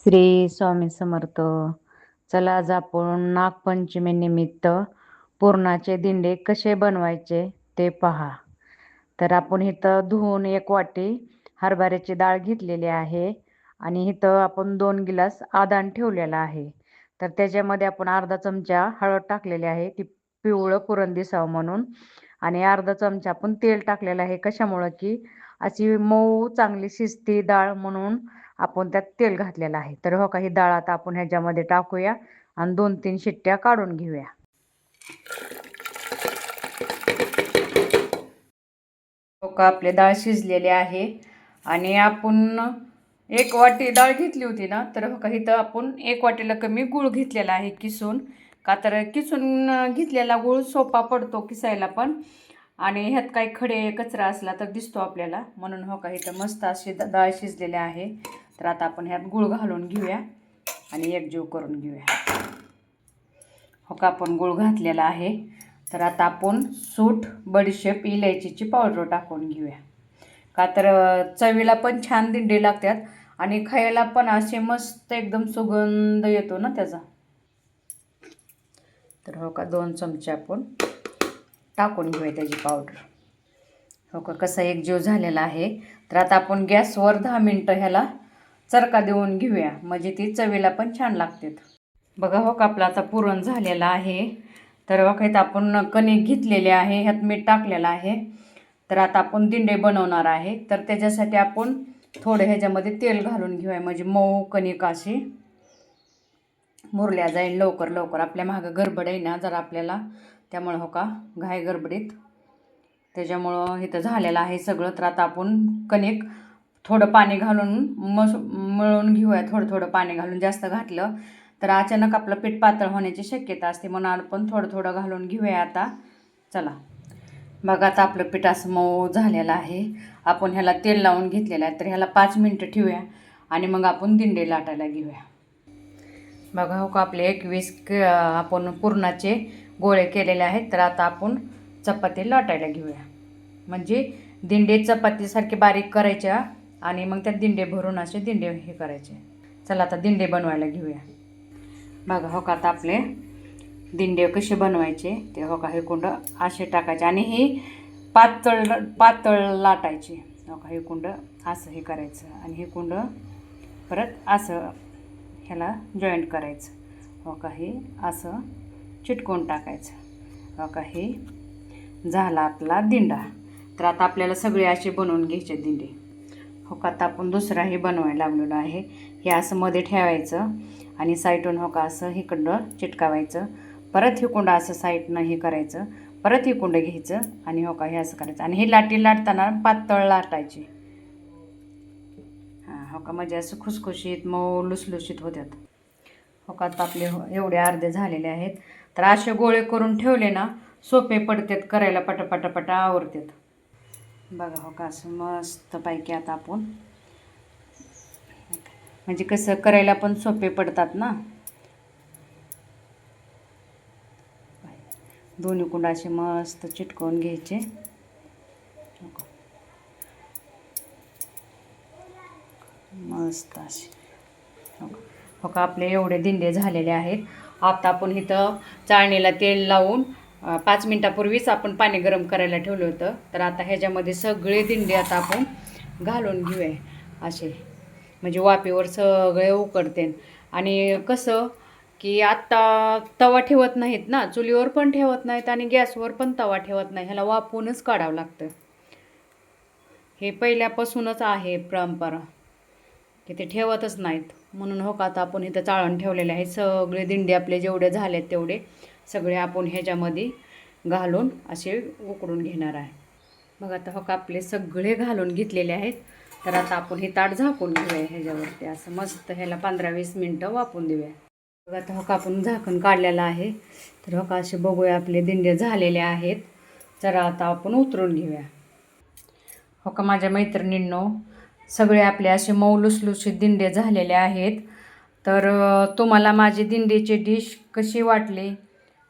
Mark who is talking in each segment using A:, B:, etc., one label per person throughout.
A: श्री स्वामी समर्थ. चला आज आपण नागपंचमीनिमित्त पुरणाचे दिंडे कसे बनवायचे ते पहा. तर आपण इथं धुवून 1 वाटी हरभऱ्याची डाळ घेतलेली आहे आणि इथं आपण 2 गिलास आदान ठेवलेला आहे. तर त्याच्यामध्ये आपण अर्धा चमचा हळद टाकलेली आहे, ती पिवळं पुरण दिसावं म्हणून. आणि अर्धा चमचा आपण तेल टाकलेलं आहे, कशामुळं की अशी मऊ चांगली शिजती डाळ म्हणून आपण त्यात तेल घातलेलं आहे. तर हो का, ही डाळ आता आपण ह्याच्यामध्ये टाकूया आणि 2-3 शिट्ट्या काढून घेऊया. हो का, आपली डाळ शिजलेली आहे आणि आपण 1 वाटी डाळ घेतली होती ना, तर हो का इथं आपण 1 वाटीला कमी गूळ घेतलेला आहे किसून. का तर किसून घेतलेला गूळ सोपा पडतो किसायला पण, आणि ह्यात काही खडे कचरा असला तर दिसतो आपल्याला, म्हणून हो का इथं मस्त अशी डाळ शिजलेली आहे. तर आता आपण ह्यात गूळ घालून घेऊया आणि एकजीव करून घेऊया. हो का, आपण गूळ घातलेला आहे. तर आता आपण सूट, बडीशेप, इलायचीची पावडर टाकून घेऊया. का तर चवीला पण छान दिंडे लागतात आणि खायला पण असे मस्त एकदम सुगंध येतो ना त्याचा. तर हो का, 2 चमचे आपण टाकून घेऊया त्याची पावडर. हो का, कसा एकजीव झालेला आहे. तर आता आपण गॅसवर 10 मिनटं ह्याला चरका देऊन घेऊया, म्हणजे ती चवीला पण छान लागते. बघा हो का, आपलं आता पुरण झालेलं आहे. तर बघा इथं आपण कणिक घेतलेले आहे, ह्यात मीठ टाकलेलं आहे. तर आता आपण दिंडे बनवणार आहे. तर त्याच्यासाठी आपण थोडं ह्याच्यामध्ये तेल घालून घेऊया, म्हणजे मऊ कणिक अशी मुरल्या जाईल लवकर लवकर. आपल्या मागं गडबड आहे ना जरा आपल्याला, त्यामुळं हो का घाई गडबडीत त्याच्यामुळं इथं झालेलं आहे सगळं. तर आता आपण कणिक थोडं पाणी घालून मळून घेऊया. थोडं थोडं पाणी घालून, जास्त घातलं तर अचानक आपलं पीठ पातळ होण्याची शक्यता असते, म्हणून आपण थोडं थोडं घालून घेऊया. आता चला बघा, आता आपलं पीठ असं मऊ झालेलं आहे. आपण ह्याला तेल लावून घेतलेलं आहे. तर ह्याला 5 मिनटं ठेवूया आणि मग आपण दिंडे लाटायला घेऊया. बघा हो का, आपले 21 आपण पुरणाचे गोळे केलेले आहेत. तर आता आपण चपाती लाटायला घेऊया, म्हणजे दिंडे चपातीसारखे बारीक करायच्या आणि मग त्यात दिंडे भरून असे दिंडे हे करायचे. चला आता दिंडे बनवायला घेऊया. बघा हो का, आता आपले दिंडे कसे बनवायचे ते हो का, हे कुंड असे टाकायचे आणि हे पातळ पातळ लाटायचे. हो का, हे कुंड असं हे करायचं आणि हे कुंड परत असं ह्याला जॉईंट करायचं. हो का, हे असं चिटकवून टाकायचं. हो का, हे झाला आपला दिंडा. तर आता आपल्याला सगळे असे बनवून घ्यायचे दिंडे. हो का, आता आपण दुसराही बनवायला लागलेलो आहे. हे असं मध्ये ठेवायचं आणि साईडून हो का असं हे कुंड चिटकावायचं. परत हे कुंड असं साईडनं हे करायचं, परत हे कुंड घ्यायचं आणि हो का हे असं करायचं. आणि हे लाटी लाटताना पातळ लाटायची. हां हो का, म्हणजे असं खुसखुशीत मऊ लुसलुशीत होतात. हो का, आता आपले एवढे अर्धे झालेले आहेत. तर असे गोळे करून ठेवले ना, सोपे पडतात करायला, पटापटापटा आवरतात. बघा हो का, असं मस्तपैकी आता आपण, म्हणजे कसं करायला पण सोपे पडतात ना. दोन्ही कुंड असे मस्त चिटकवून घ्यायचे. मस्त असे हो का, आपले एवढे दिंडे झालेले आहेत. आता आपण इथं चाळणीला तेल लावून 5 मिनटापूर्वीच आपण पाणी गरम करायला ठेवलं होतं. तर आता ह्याच्यामध्ये सगळे दिंडे आता आपण घालून घेऊया असे, म्हणजे वाफेवर सगळे उकडते. आणि कसं की आत्ता तवा ठेवत नाहीत ना, चुलीवर पण ठेवत नाहीत आणि गॅसवर पण तवा ठेवत नाही, ह्याला वाफवूनच काढावं लागतं. हे पहिल्यापासूनच आहे परंपरा, की ते ठेवतच नाहीत. म्हणून हो का, आता आपण इथं चाळण ठेवलेले आहे. सगळे दिंडे आपले जेवढे झालेत तेवढे सगळे आपण ह्याच्यामध्ये घालून असे उकडून घेणार आहे. मग आता हो का, आपले सगळे घालून घेतलेले आहेत. तर आता आपण हे ताट झाकून घेऊया ह्याच्यावरती, असं मस्त ह्याला 15-20 मिनटं वाफवून देऊया. बघा आता हो का, आपण झाकण काढलेलं आहे. तर हो का, असे बघूया आपले दिंडे झालेले आहेत. चला आता आपण उतरून घेऊया. हो का, माझ्या मैत्रिणींनो, सगळे आपले असे मऊ लुसलुशीत दिंडे झालेले आहेत. तर तुम्हाला माझी दिंडीची डिश कशी वाटली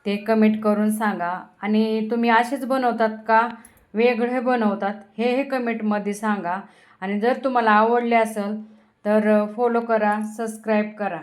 A: ते कमेंट करून सांगा. आणि तुम्ही असेच बनवतात का वेगळे बनवतात हे कमेंटमध्ये सांगा. आणि जर तुम्हाला आवडले असेल तर फॉलो करा, सबस्क्राईब करा.